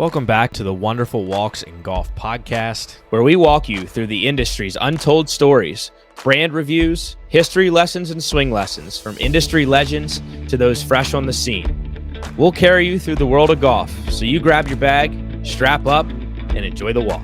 Welcome back to the Wonderful Walks in Golf podcast, where we walk you through the industry's untold stories, brand reviews, history lessons, and swing lessons from industry legends to those fresh on the scene. We'll carry you through the world of golf, so you grab your bag, strap up, and enjoy the walk.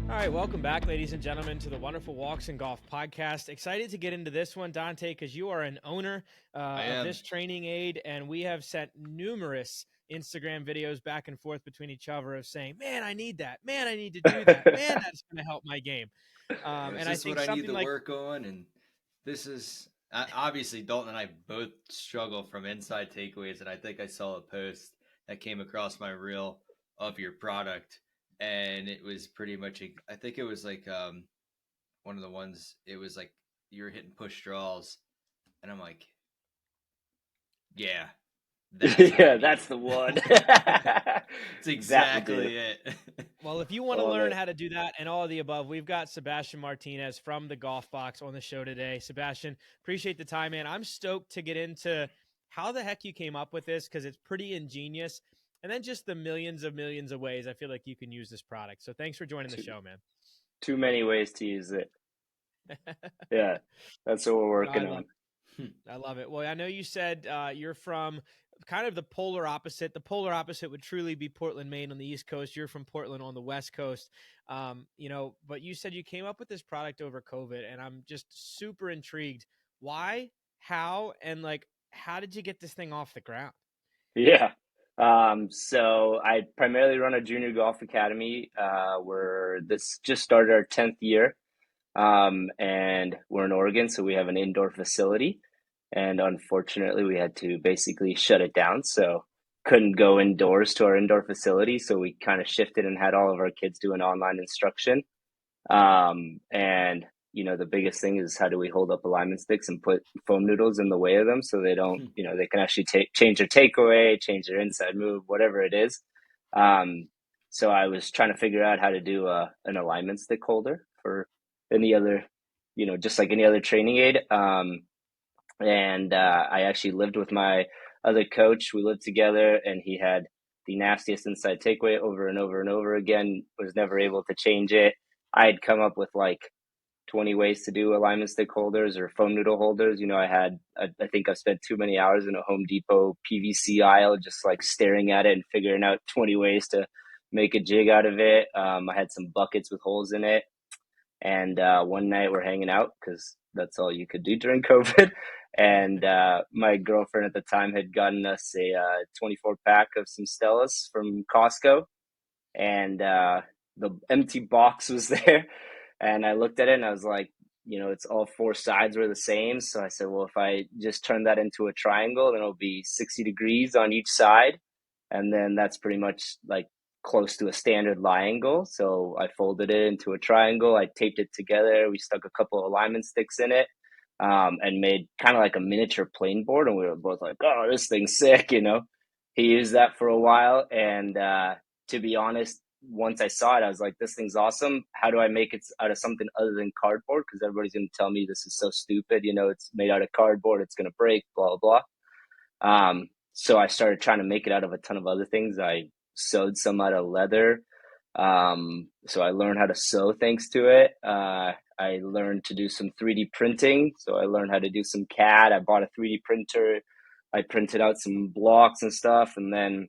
All right, welcome back, ladies and gentlemen, to the Wonderful Walks in Golf podcast. Excited to get into this one, Dante, because you are an owner of this training aid, and we have sent numerous Instagram videos back and forth between each other of saying, man, I need that. Man, I need to do that. Man, that's going to help my game. And I think what I need to work on, and this is obviously Dalton and I both struggle from inside takeaways, and I think I saw a post that came across my reel of your product, and it was pretty much I think it was like one of the ones, it was like you were hitting push draws, and I'm like, yeah, that's the one. It's exactly it. Well, if you want to learn how to do that and all of the above, we've got Sebastian Martinez from the Golf Boks on the show today. Sebastian, appreciate the time, man. I'm stoked to get into how the heck you came up with this, because it's pretty ingenious. And then just the millions of ways I feel like you can use this product. So thanks for joining the show, man. Too many ways to use it. Yeah, that's what we're working on. I love it. Well, I know you said you're from kind of the polar opposite. The polar opposite would truly be Portland, Maine on the East Coast. You're from Portland on the West Coast. But you said you came up with this product over COVID, and I'm just super intrigued. Why, how, and how did you get this thing off the ground? Yeah. So I primarily run a junior golf academy. We're just started our 10th year. And we're in Oregon, so we have an indoor facility. And unfortunately, we had to basically shut it down. So couldn't go indoors to our indoor facility. So we kind of shifted and had all of our kids do an online instruction. And the biggest thing is, how do we hold up alignment sticks and put foam noodles in the way of them so they don't, they can actually change their takeaway, change their inside move, whatever it is. So I was trying to figure out how to do an alignment stick holder for any other, just like any other training aid. And I actually lived with my other coach. We lived together, and he had the nastiest inside takeaway over and over and over again, was never able to change it. I had come up with like 20 ways to do alignment stick holders or foam noodle holders. I think I've spent too many hours in a Home Depot PVC aisle, just like staring at it and figuring out 20 ways to make a jig out of it. I had some buckets with holes in it. And one night we're hanging out, because that's all you could do during COVID. And my girlfriend at the time had gotten us a 24-pack of some Stellas from Costco. And the empty box was there. And I looked at it and I was like, it's all four sides were the same. So I said, well, if I just turn that into a triangle, then it'll be 60 degrees on each side. And then that's pretty much like close to a standard lie angle. So I folded it into a triangle. I taped it together. We stuck a couple of alignment sticks in it, and made kind of like a miniature plane board. And we were both like, oh, this thing's sick. He used that for a while. And to be honest, once I saw it, I was like, this thing's awesome. How do I make it out of something other than cardboard? Because everybody's going to tell me this is so stupid. It's made out of cardboard. It's going to break, blah, blah, blah. So I started trying to make it out of a ton of other things. I sewed some out of leather. So I learned how to sew thanks to it. I learned to do some 3D printing. So I learned how to do some CAD. I bought a 3D printer. I printed out some blocks and stuff, and then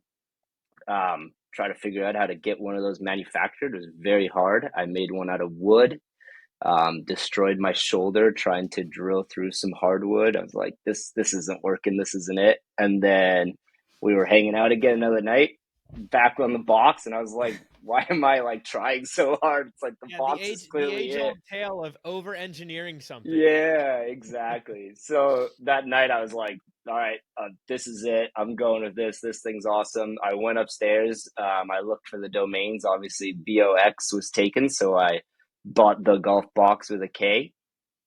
try to figure out how to get one of those manufactured. It was very hard. I made one out of wood. Destroyed my shoulder trying to drill through some hardwood. I was like, this isn't working. This isn't it. And then we were hanging out again another night, back on the box, and I was like, why am I like trying so hard? It's like the box is clearly the age-old tale of over-engineering something. Yeah, exactly. So that night I was like, all right, this is it. I'm going with this. This thing's awesome. I went upstairs. I looked for the domains. Obviously, BOX was taken, so I bought the Golf Boks with a K.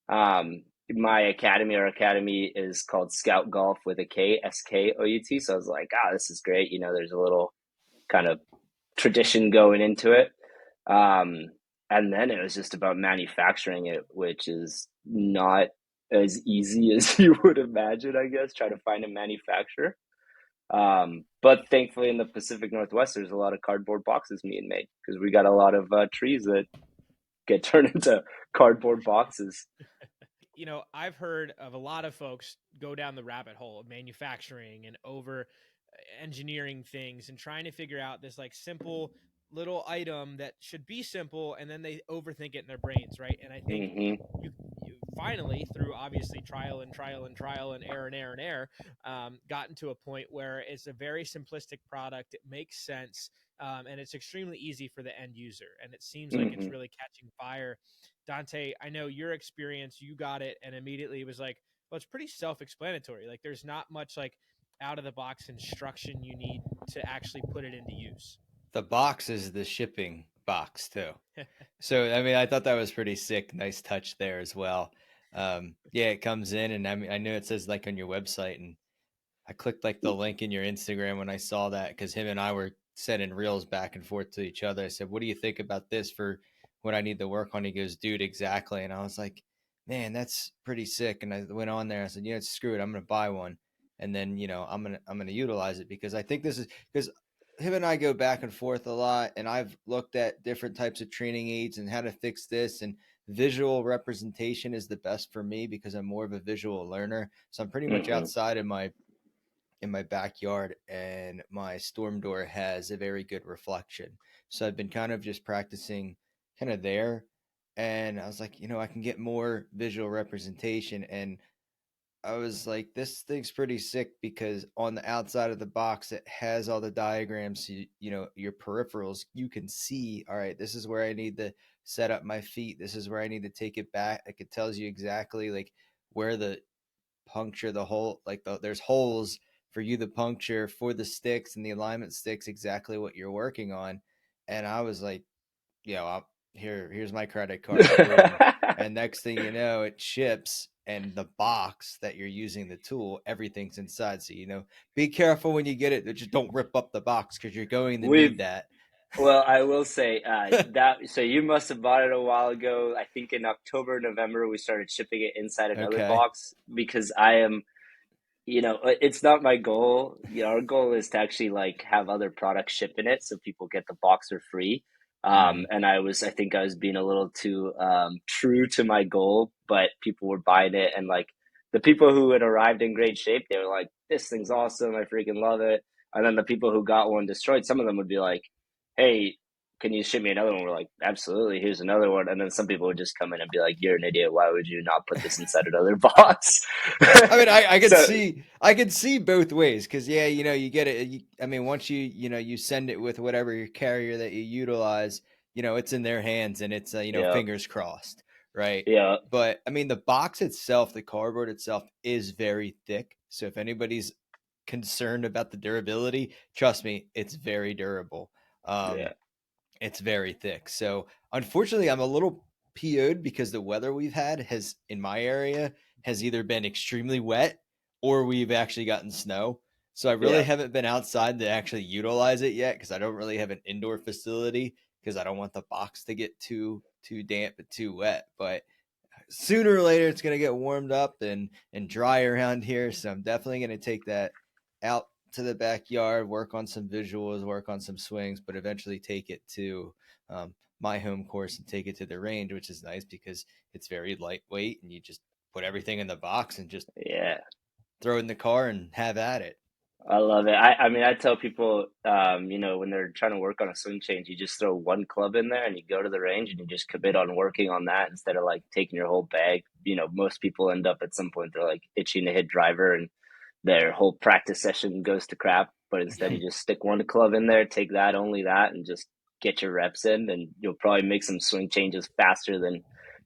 My academy is called Scout Golf with a K, SKOUT. So I was like, this is great. There's a little kind of tradition going into it. And then it was just about manufacturing it, which is not as easy as you would imagine, I guess, try to find a manufacturer. But thankfully in the Pacific Northwest, there's a lot of cardboard boxes being made because we got a lot of trees that get turned into cardboard boxes. You know, I've heard of a lot of folks go down the rabbit hole of manufacturing and over engineering things and trying to figure out this like simple little item that should be simple, and then they overthink it in their brains, right? And I think you finally, through obviously trial and error, gotten to a point where it's a very simplistic product. It makes sense, and it's extremely easy for the end user, and it seems like it's really catching fire. Dante, I know your experience, you got it, and immediately it was like, well, it's pretty self-explanatory. Like there's not much like out of the box instruction you need to actually put it into use. The box is the shipping box too. So I mean, I thought that was pretty sick. Nice touch there as well. Yeah, it comes in, and I mean, I know it says like on your website, and I clicked like the link in your Instagram when I saw that because him and I were sending reels back and forth to each other. I said, "What do you think about this for what I need to work on?" He goes, "Dude, exactly." And I was like, "Man, that's pretty sick." And I went on there. I said, screw it. I'm gonna buy one, and then I'm gonna utilize it because I think this is because him and I go back and forth a lot, and I've looked at different types of training aids and how to fix this, and visual representation is the best for me because I'm more of a visual learner. So I'm pretty much outside in my backyard, and my storm door has a very good reflection. So I've been kind of just practicing kind of there. And I was like, I can get more visual representation. And I was like, this thing's pretty sick because on the outside of the box, it has all the diagrams. So your peripherals, you can see, all right, this is where I need to set up my feet. This is where I need to take it back. Like it tells you exactly like where the puncture the hole, like there's holes for you to puncture for the sticks and the alignment sticks, exactly what you're working on. And I was like, here's my credit card. Boom. And next thing you know, it ships, and the box that you're using the tool, everything's inside. So be careful when you get it. Just don't rip up the box because you're going to need that. Well, I will say that. So you must have bought it a while ago. I think in October, November, we started shipping it inside another box because I am, it's not my goal. Our goal is to actually like have other products ship in it so people get the box for free. And I think I was being a little too true to my goal, but people were buying it, and like the people who had arrived in great shape, they were like, "This thing's awesome! I freaking love it!" And then the people who got one destroyed, some of them would be like, "Hey, can you ship me another one?" We're like, "Absolutely, here's another one." And then some people would just come in and be like, "You're an idiot. Why would you not put this inside another box?" I mean, I can see both ways because you get it. Once you send it with whatever your carrier that you utilize, it's in their hands, and it's fingers crossed, right? Yeah. But I mean, the box itself, the cardboard itself, is very thick. So if anybody's concerned about the durability, trust me, it's very durable. It's very thick. So unfortunately, I'm a little PO'd because the weather we've had in my area has either been extremely wet or we've actually gotten snow. So I really haven't been outside to actually utilize it yet because I don't really have an indoor facility because I don't want the box to get too damp and too wet. But sooner or later, it's going to get warmed up and dry around here. So I'm definitely going to take that out to the backyard, work on some visuals, work on some swings, but eventually take it to my home course and take it to the range, which is nice because it's very lightweight and you just put everything in the box and just throw it in the car and have at it. I love it. I tell people, when they're trying to work on a swing change, you just throw one club in there and you go to the range and you just commit on working on that instead of like taking your whole bag. Most people end up at some point, they're like itching to hit driver and their whole practice session goes to crap. But instead, you just stick one club in there, take that, only that, and just get your reps in. And you'll probably make some swing changes faster than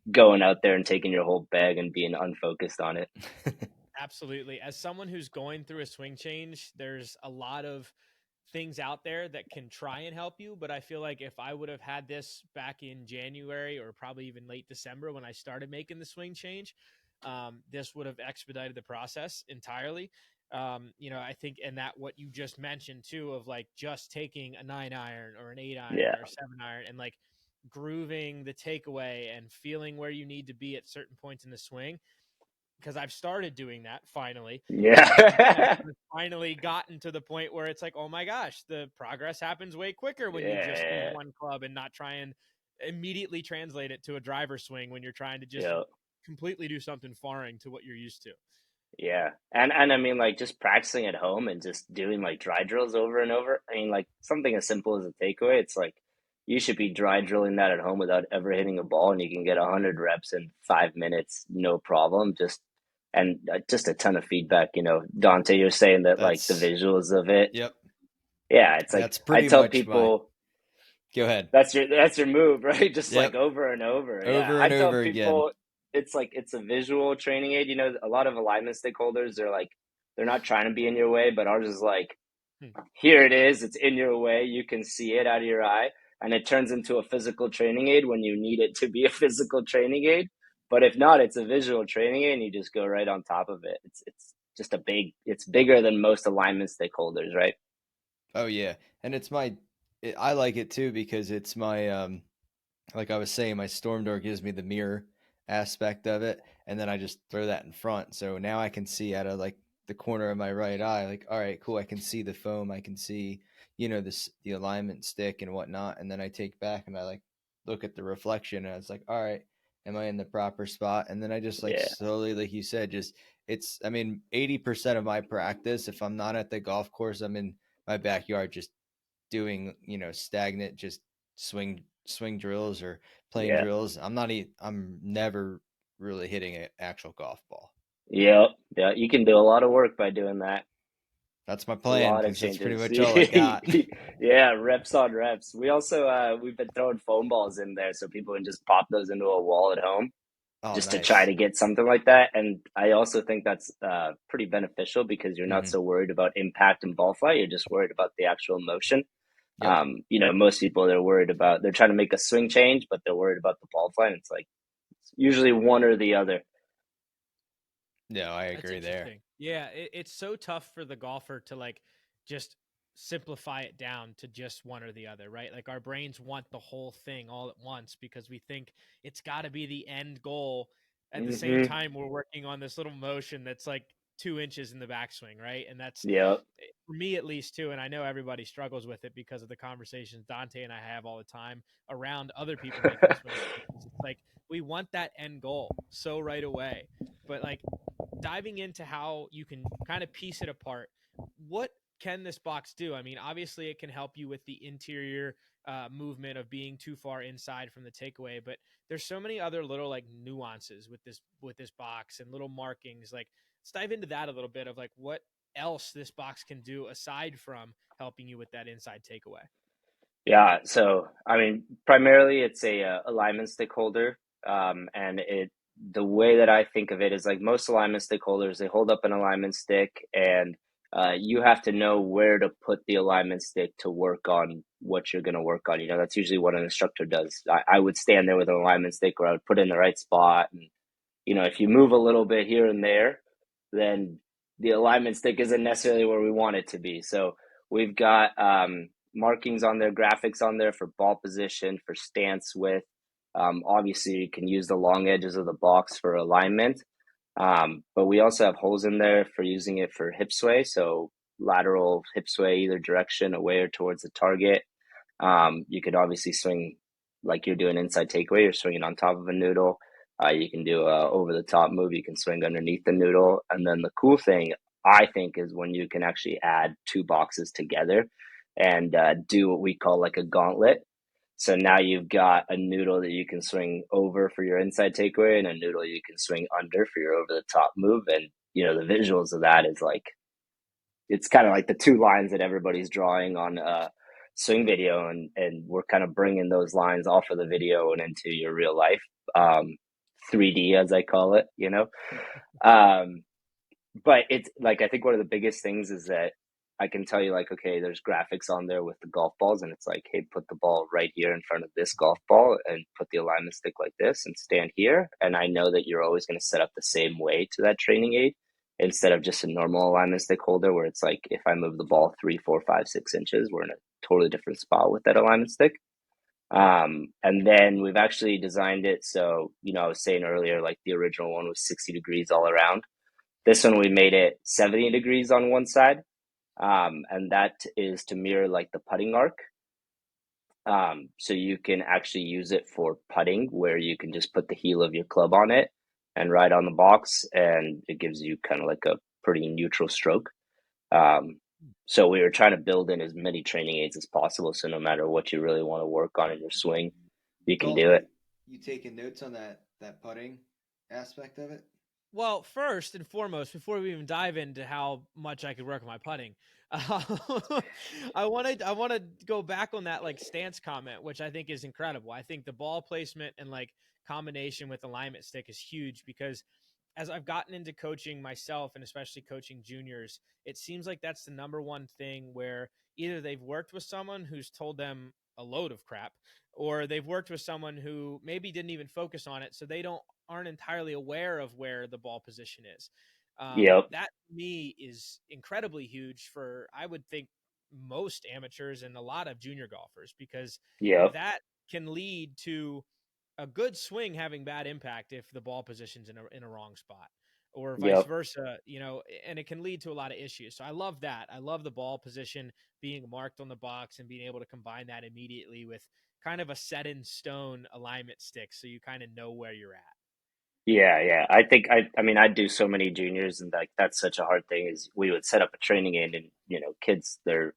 going out there and taking your whole bag and being unfocused on it. Absolutely. As someone who's going through a swing change, there's a lot of things out there that can try and help you. But I feel like if I would have had this back in January or probably even late December when I started making the swing change, this would have expedited the process entirely. I think, and that what you just mentioned too, of like just taking a 9-iron or an 8-iron or 7-iron and like grooving the takeaway and feeling where you need to be at certain points in the swing. because I've started doing that finally. Yeah. I've finally gotten to the point where it's like, oh my gosh, the progress happens way quicker when you just use Yeah. one club and not try and immediately translate it to a driver swing when you're trying to just Yeah. completely do something foreign to what you're used to. Yeah. And I mean, like, just practicing at home and just doing like dry drills over and over. I mean, like, something as simple as a takeaway, it's like you should be dry drilling that at home without ever hitting a ball, and you can get 100 reps in 5 minutes, no problem. Just a ton of feedback. Dante, you're saying that like the That's visuals of it. Yep. Yeah, it's like That's I pretty tell much my. people Go ahead. that's your move, right? Just like Yep. over and over. Yeah, Over I and tell over again. people it's like it's a visual training aid. A lot of alignment stakeholders, they're not trying to be in your way, but ours is like, here it is, it's in your way, you can see it out of your eye, and it turns into a physical training aid when you need it to be a physical training aid. But if not, it's a visual training aid, and you just go right on top of it. It's just it's bigger than most alignment stakeholders, right? Oh yeah, and I like it too because it's my like I was saying, my storm door gives me the mirror aspect of it, and then I just throw that in front. So now I can see out of like the corner of my right eye, like, all right, cool. I can see the foam. I can see, the alignment stick and whatnot. And then I take back and I like look at the reflection, and I was like, all right, am I in the proper spot? And then I just like Yeah. slowly, like you said, I mean, 80% of my practice, if I'm not at the golf course, I'm in my backyard just doing, stagnant, just swing drills or playing Yeah. drills. I'm never really hitting an actual golf ball. Yeah. Yeah. You can do a lot of work by doing that. That's my A plan lot of because that's pretty changes. much all I got. Yeah, reps on reps. We also we've been throwing foam balls in there so people can just pop those into a wall at home Oh, just to try nice. to get something like that. And I also think that's pretty beneficial because you're not Mm-hmm. so worried about impact and ball flight. You're just worried about the actual motion. Yep. Most people they're trying to make a swing change, but they're worried about the ball flight. And it's like usually one or the other. No, I That's agree there. interesting. Yeah, it's so tough for the golfer to like just simplify it down to just one or the other, right? Like our brains want the whole thing all at once because we think it's got to be the end goal. At the same Mm-hmm. time, we're working on this little motion that's like 2 inches in the backswing, right? And that's Yeah. for me at least too. And I know everybody struggles with it because of the conversations Dante and I have all the time around other people making swing changes. It's like we want that end goal so right away, but like diving into how you can kind of piece it apart, what can this box do? I mean, obviously it can help you with the interior movement of being too far inside from the takeaway, but there's so many other little like nuances with this box and little markings. Like, let's dive into that a little bit of like what else this box can do aside from helping you with that inside takeaway. Yeah, so I mean, primarily it's a alignment stakeholder, and the way that I think of it is like most alignment stakeholders, they hold up an alignment stick, and you have to know where to put the alignment stick to work on what you're going to work on. That's usually what an instructor does. I would stand there with an alignment stick, or I would put it in the right spot, and if you move a little bit here and there, then the alignment stick isn't necessarily where we want it to be. So we've got markings on there, graphics on there for ball position, for stance width. Obviously, you can use the long edges of the box for alignment, but we also have holes in there for using it for hip sway. So lateral hip sway either direction, away or towards the target. You could obviously swing like you're doing inside takeaway. You're swinging on top of a noodle. You can do a over the top move. You can swing underneath the noodle. And then the cool thing, I think, is when you can actually add two boxes together and do what we call like a gauntlet. So now you've got a noodle that you can swing over for your inside takeaway and a noodle you can swing under for your over the top move. And, the visuals of that is like, it's kind of like the two lines that everybody's drawing on swing video, and we're kind of bringing those lines off of the video and into your real life, 3D as I call it, but it's like, I think one of the biggest things is that I can tell you like, okay, there's graphics on there with the golf balls, and it's like, hey, put the ball right here in front of this golf ball and put the alignment stick like this and stand here, and I know that you're always going to set up the same way to that training aid instead of just a normal alignment stick holder where it's like, if I move the ball 3, 4, 5, 6 inches, we're in a totally different spot with that alignment stick. And then we've actually designed it so, I was saying earlier, like the original one was 60 degrees all around. This one we made it 70 degrees on one side, and that is to mirror like the putting arc. So you can actually use it for putting, where you can just put the heel of your club on it and ride on the box, and it gives you kind of like a pretty neutral stroke. So we were trying to build in as many training aids as possible, so no matter what you really want to work on in your swing, you can do Dalton, it. you taking notes on that putting aspect of it? Well, first and foremost, before we even dive into how much I could work on my putting, I want to go back on that like stance comment, which I think is incredible. I think the ball placement and like combination with alignment stick is huge, because as I've gotten into coaching myself, and especially coaching juniors, it seems like that's the number one thing where either they've worked with someone who's told them a load of crap, or they've worked with someone who maybe didn't even focus on it, so they aren't entirely aware of where the ball position is. Yep, That to me is incredibly huge for, I would think, most amateurs and a lot of junior golfers, because yep, that can lead to a good swing having bad impact if the ball position's in a wrong spot, or vice yep. versa, and it can lead to a lot of issues. So I love that. I love the ball position being marked on the box and being able to combine that immediately with kind of a set in stone alignment stick, so you kind of know where you're at. Yeah. I think I mean, I do so many juniors, and like that's such a hard thing. Is we would set up a training aid, and kids, they're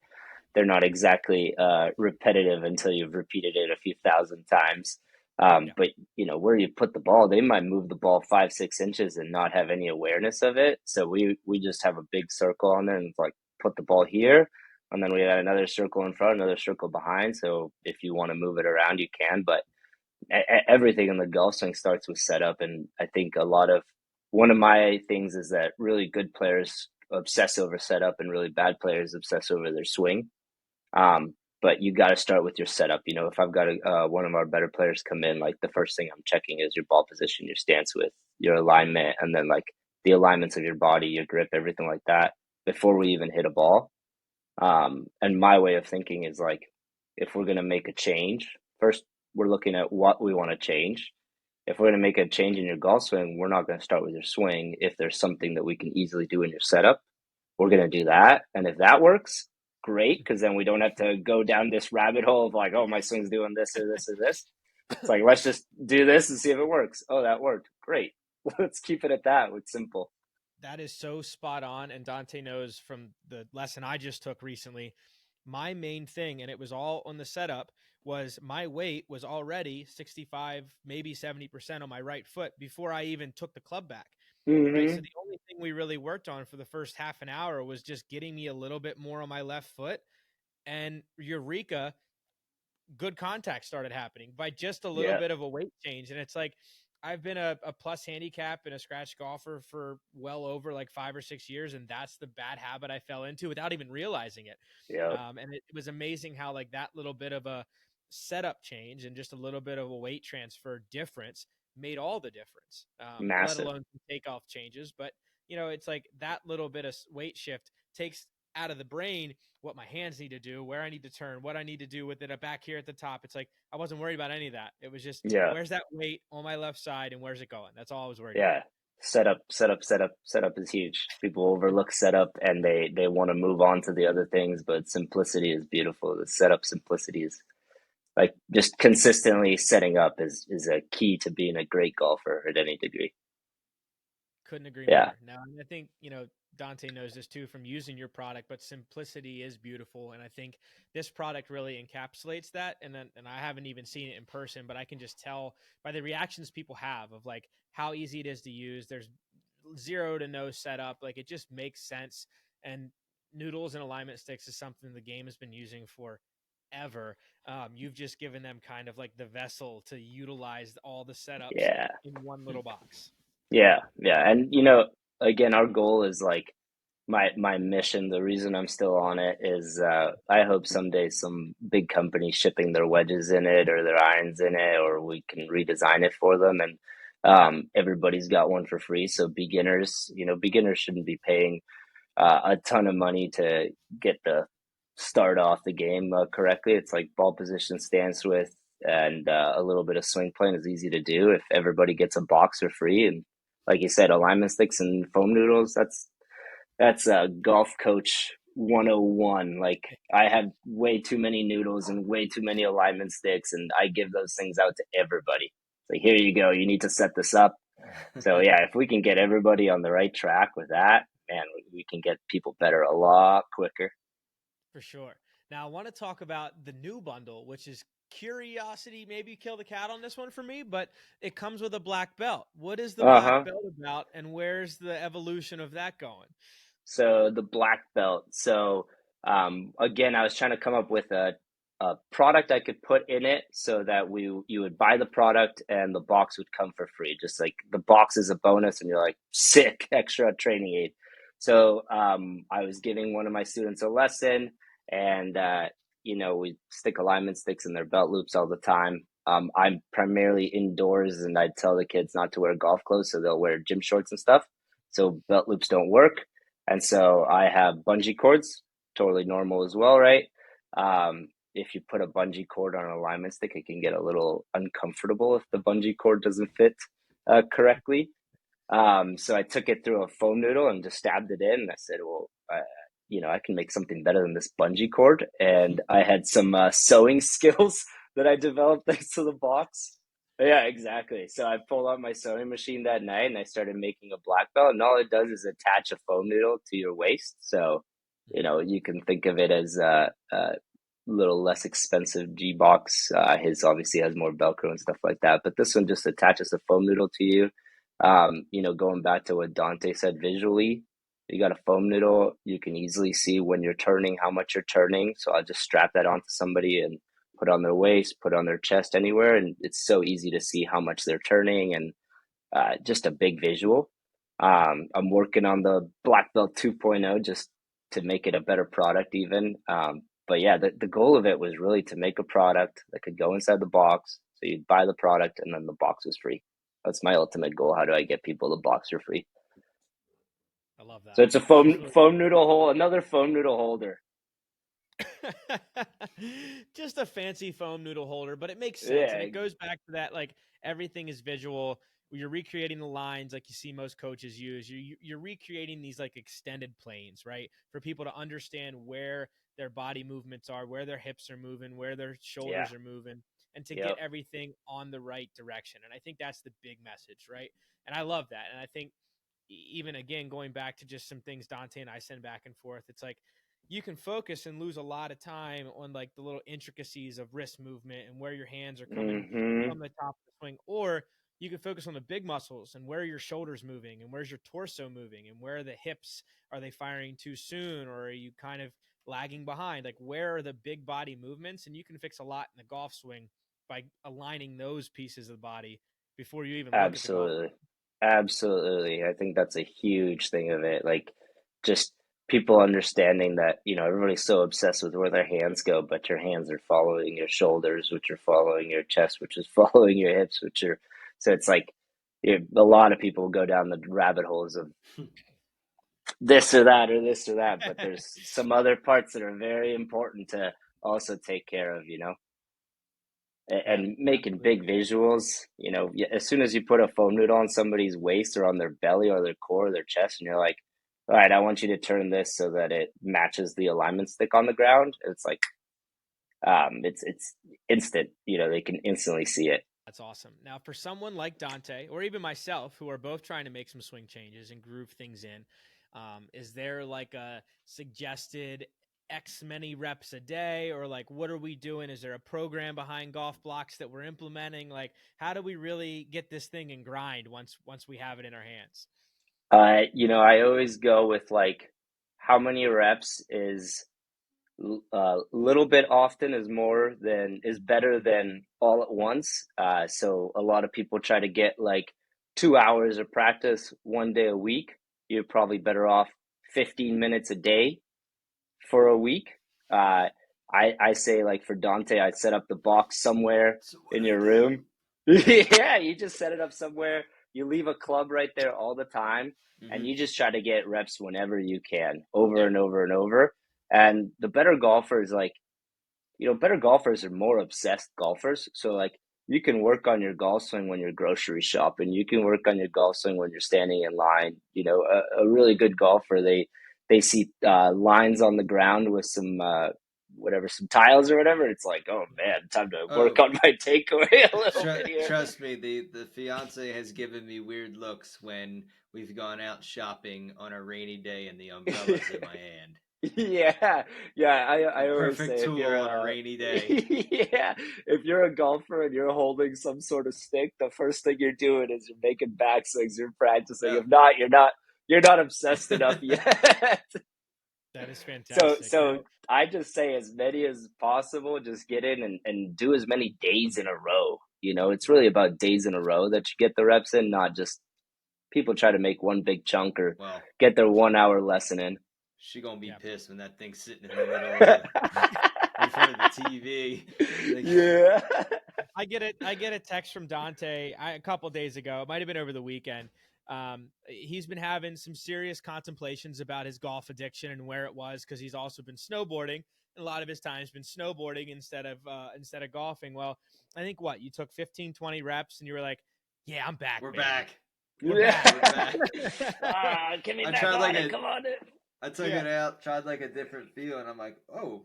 not exactly repetitive until you've repeated it a few thousand times. Yeah. But where you put the ball, they might move the ball 5, 6 inches and not have any awareness of it. So we just have a big circle on there, and it's like put the ball here, and then we got another circle in front, another circle behind. So if you want to move it around, you can. But everything in the golf swing starts with setup, and I think one of my things is that really good players obsess over setup, and really bad players obsess over their swing. But you got to start with your setup. If I've got one of our better players come in, like the first thing I'm checking is your ball position, your stance with your alignment, and then like the alignments of your body, your grip, everything like that before we even hit a ball. And my way of thinking is like, if we're going to make a change, first we're looking at what we want to change. If we're going to make a change in your golf swing, we're not going to start with your swing. If there's something that we can easily do in your setup, we're going to do that. And if that works, great, because then we don't have to go down this rabbit hole of like, oh, my swing's doing this or this or this. It's like, let's just do this and see if it works. Oh, that worked. Great. Let's keep it at that. It's simple. That is so spot on. And Dante knows from the lesson I just took recently, my main thing, and it was all on the setup, was my weight was already 65, maybe 70% on my right foot before I even took the club back. Right. So Mm-hmm. the only thing we really worked on for the first half an hour was just getting me a little bit more on my left foot, and eureka, good contact started happening by just a little Yeah. bit of a weight change. And it's like, I've been a plus handicap and a scratch golfer for well over like 5 or 6 years. And that's the bad habit I fell into without even realizing it. Yeah. And it was amazing how like that little bit of a setup change and just a little bit of a weight transfer difference made all the difference, let Massive. alone some takeoff changes. But, it's like that little bit of weight shift takes out of the brain what my hands need to do, where I need to turn, what I need to do with it back here at the top. It's like I wasn't worried about any of that. It was just, Yeah. where's that weight on my left side and where's it going? That's all I was worried about. Yeah. Setup is huge. People overlook setup, and they want to move on to the other things, but simplicity is beautiful. The setup simplicity is like just consistently setting up is a key to being a great golfer at any degree. Couldn't agree Yeah. more. Now, I think, Dante knows this too from using your product, but simplicity is beautiful. And I think this product really encapsulates that. And I haven't even seen it in person, but I can just tell by the reactions people have of like how easy it is to use. There's zero to no setup. Like it just makes sense. And noodles and alignment sticks is something the game has been using for ever. You've just given them kind of like the vessel to utilize all the setups Yeah. in one little box. Yeah. And again, our goal is like my mission, the reason I'm still on it is I hope someday some big company shipping their wedges in it or their irons in it, or we can redesign it for them, and everybody's got one for free. So beginners shouldn't be paying a ton of money to get the start off the game correctly. It's like ball position, stance width, and a little bit of swing playing is easy to do. If everybody gets a box for free, and like you said, alignment sticks and foam noodles, that's a golf coach 101. Like, I have way too many noodles and way too many alignment sticks, and I give those things out to everybody. Like, here you go, you need to set this up. So yeah, if we can get everybody on the right track with that, man, we can get people better a lot quicker. For sure. Now I want to talk about the new bundle, which is curiosity. Maybe kill the cat on this one for me, but it comes with a black belt. What is the black belt about, and where's the evolution of that going? So the black belt. So again, I was trying to come up with a product I could put in it so that you would buy the product and the box would come for free. Just like the box is a bonus, and you're like, sick, extra training aid. So I was giving one of my students a lesson, and we stick alignment sticks in their belt loops all the time. I'm primarily indoors, and I tell the kids not to wear golf clothes, so they'll wear gym shorts and stuff. So belt loops don't work. And so I have bungee cords, totally normal as well, right? If you put a bungee cord on an alignment stick, it can get a little uncomfortable if the bungee cord doesn't fit correctly. So I took it through a foam noodle and just stabbed it in. And I said, well, I can make something better than this bungee cord. And I had some sewing skills that I developed thanks to the box. Yeah, exactly. So I pulled out my sewing machine that night and I started making a black belt. And all it does is attach a foam noodle to your waist. So, you can think of it as a little less expensive G box. His obviously has more Velcro and stuff like that. But this one just attaches a foam noodle to you. Going back to what Dante said visually, you got a foam noodle. You can easily see when you're turning, how much you're turning. So I'll just strap that onto somebody and put on their waist, put on their chest, anywhere. And it's so easy to see how much they're turning, and just a big visual. I'm working on the Black Belt 2.0 just to make it a better product even. But yeah, the goal of it was really to make a product that could go inside the box. So you'd buy the product and then the box was free. That's my ultimate goal. How do I get people the box for free? I love that. So it's a foam noodle hole, another foam noodle holder. Just a fancy foam noodle holder, but it makes sense. And it goes back to that, like, everything is visual. You're recreating the lines like you see most coaches use. You're recreating these like extended planes, right? For people to understand where their body movements are, where their hips are moving, where their shoulders are moving, and to get everything on the right direction. And I think that's the big message, right? And I love that. And I think even, again, going back to just some things Dante and I send back and forth, it's like, you can focus and lose a lot of time on like the little intricacies of wrist movement and where your hands are coming from the top of the swing, or you can focus on the big muscles and where your shoulders moving and where's your torso moving and where the hips, are they firing too soon, or are you kind of lagging behind? Like, where are the big body movements? And you can fix a lot in the golf swing by aligning those pieces of the body before you even look at the golf. Absolutely. I think that's a huge thing of it. Like, just people understanding that, everybody's so obsessed with where their hands go, but your hands are following your shoulders, which are following your chest, which is following your hips, so it's like a lot of people go down the rabbit holes of this or that or this or that, but there's some other parts that are very important to also take care of, and making big visuals. As soon as you put a foam noodle on somebody's waist or on their belly or their core or their chest, and you're like, all right, I want you to turn this so that it matches the alignment stick on the ground. It's like, it's instant. They can instantly see it. That's awesome. Now, for someone like Dante or even myself, who are both trying to make some swing changes and groove things in, is there like a suggested X many reps a day, or like, what are we doing? Is there a program behind Golf Boks that we're implementing? Like, how do we really get this thing and grind once we have it in our hands? I always go with like, how many reps is little bit often is better than all at once. So a lot of people try to get like 2 hours of practice one day a week. You're probably better off 15 minutes a day for a week. I say, like, for Dante, I'd set up the box somewhere in your room. Yeah, you just set it up somewhere. You leave a club right there all the time, and you just try to get reps whenever you can, over and over and over. And the better golfers, like, better golfers are more obsessed golfers. So like you can work on your golf swing when you're grocery shopping. You can work on your golf swing when you're standing in line. A really good golfer, they see lines on the ground with some some tiles or whatever. It's like, oh man, time to work on my takeaway a little bit here. Trust me, the fiance has given me weird looks when we've gone out shopping on a rainy day and the umbrella's in my hand. Yeah. I always Perfect say tool on a rainy day. Yeah, if you're a golfer and you're holding some sort of stick, the first thing you're doing is you're making backswings, you're practicing. If not, you're not obsessed enough yet. That is fantastic. So I just say as many as possible, just get in and do as many days in a row. It's really about days in a row that you get the reps in, not just people try to make one big chunk or get their 1 hour lesson in. She gonna be pissed when that thing's sitting in the middle of in front of the TV. Yeah. I get a text from Dante a couple days ago. It might have been over the weekend. He's been having some serious contemplations about his golf addiction and where it was, because he's also been snowboarding, and a lot of his time's been snowboarding instead of golfing. Well, I think you took 15, 20 reps and you were like, yeah, I'm back. We're baby. back. We're back. Give me back on it. Come on. I took it out, tried like a different feel, and I'm like, oh,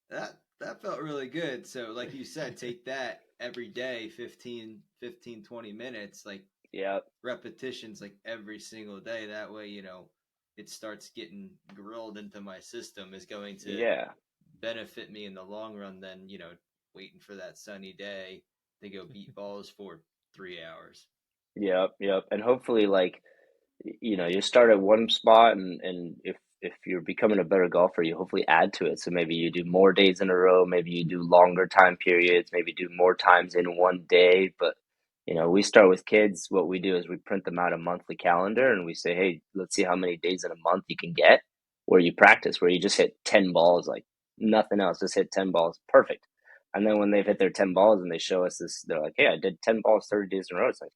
that felt really good. So like you said, take that every day, 15, 20 minutes, like repetitions like every single day. That way, it starts getting grilled into my system, is going to benefit me in the long run than, waiting for that sunny day to go beat balls for 3 hours. Yep. And hopefully you start at one spot, and if you're becoming a better golfer, you hopefully add to it. So maybe you do more days in a row, maybe you do longer time periods, maybe do more times in one day. But we start with kids. What we do is we print them out a monthly calendar, and we say, hey, let's see how many days in a month you can get where you practice, where you just hit 10 balls, like nothing else, just hit 10 balls. Perfect. And then when they've hit their 10 balls and they show us this, they're like, hey, I did 10 balls 30 days in a row. It's like,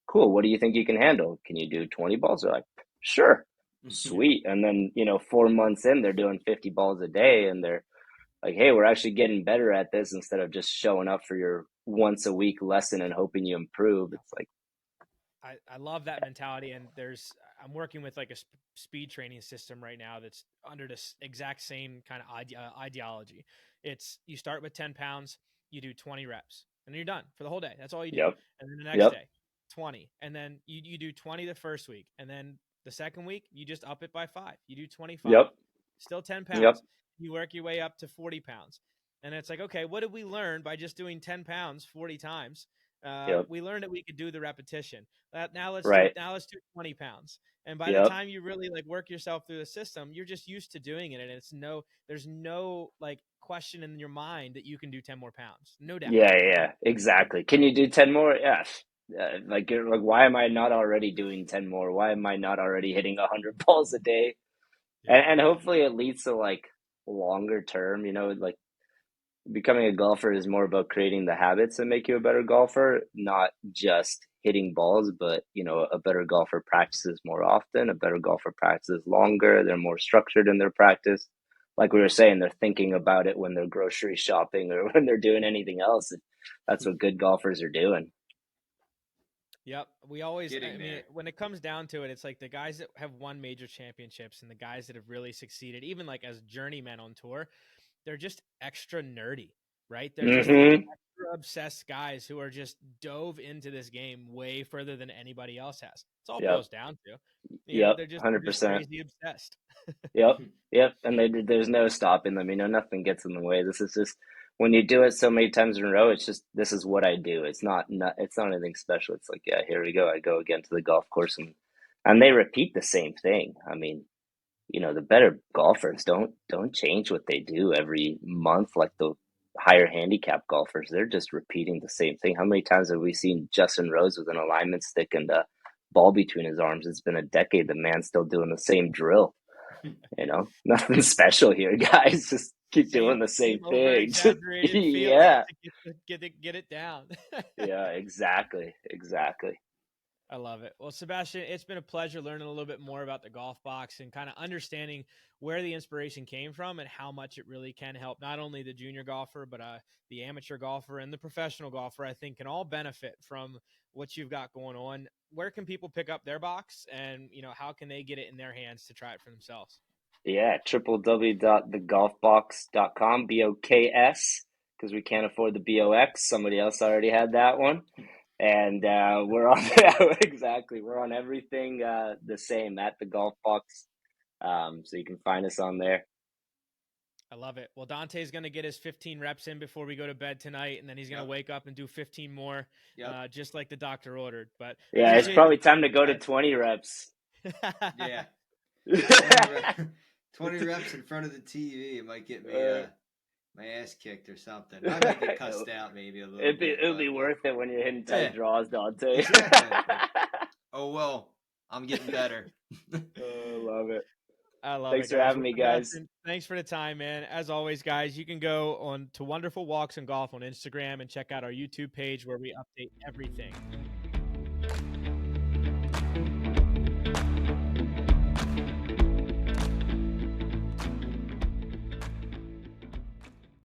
cool. What do you think you can handle? Can you do 20 balls? They're like, sure. Sweet. And then, 4 months in, they're doing 50 balls a day, and they're like, hey, we're actually getting better at this instead of just showing up for your once a week lesson and hoping you improve. It's like, I love that mentality. And I'm working with like a speed training system right now that's under this exact same kind of ideology. It's, you start with 10 pounds, you do 20 reps, and then you're done for the whole day. That's all you do. Yep. And then the next day, 20. And then you do 20 the first week. And then the second week, you just up it by 5. You do 25. Yep. Still 10 pounds. You work your way up to 40 pounds. And it's like, okay, what did we learn by just doing 10 pounds 40 times? We learned that we could do the repetition. Now let's do 20 pounds. And by the time you really like work yourself through the system, you're just used to doing it. And there's no like question in your mind that you can do 10 more pounds. No doubt. Yeah, exactly. Can you do 10 more? Yes. Like why am I not already doing 10 more? Why am I not already hitting 100 balls a day? And hopefully it leads to like longer term, like becoming a golfer is more about creating the habits that make you a better golfer, not just hitting balls, but a better golfer practices more often, a better golfer practices longer, they're more structured in their practice. Like we were saying, they're thinking about it when they're grocery shopping or when they're doing anything else. That's what good golfers are doing. Yep. We always, when it comes down to it, it's like the guys that have won major championships and the guys that have really succeeded, even like as journeymen on tour, they're just extra nerdy, right? They're just extra obsessed guys who are just dove into this game way further than anybody else has. It's all boils down to. They're just 100%. Crazy obsessed. Yep. And there's no stopping them. Nothing gets in the way. This is just, when you do it so many times in a row, it's just, this is what I do. It's not anything special. It's like, yeah, here we go. I go again to the golf course, and they repeat the same thing. I mean, the better golfers don't change what they do every month. Like the higher handicap golfers, they're just repeating the same thing. How many times have we seen Justin Rose with an alignment stick and a ball between his arms? It's been a decade. The man's still doing the same drill. Nothing special here, guys. Just keep doing the same things. Get it down. Yeah, exactly. I love it. Well, Sebastian, it's been a pleasure learning a little bit more about the Golf Boks and kind of understanding where the inspiration came from and how much it really can help not only the junior golfer, but the amateur golfer and the professional golfer, I think, can all benefit from what you've got going on. Where can people pick up their box, and, how can they get it in their hands to try it for themselves? Yeah, www.thegolfboks.com, BOKS, because we can't afford the BOX. Somebody else already had that one. And we're on exactly. We're on everything the same at the Golf Boks. So you can find us on there. I love it. Well, Dante's going to get his 15 reps in before we go to bed tonight, and then he's going to wake up and do 15 more, just like the doctor ordered. But yeah, it's probably time to go to 20 reps. Yeah. 20 reps in front of the TV. It might get me my ass kicked or something. I might get cussed out maybe a little bit. It'll be worth it when you're hitting tight draws, Dante. Exactly. Oh, well, I'm getting better. Love it. I love Thanks it. Thanks for having me, guys. Thanks for the time, man. As always, guys, you can go on to Wonderful Walks and Golf on Instagram and check out our YouTube page where we update everything.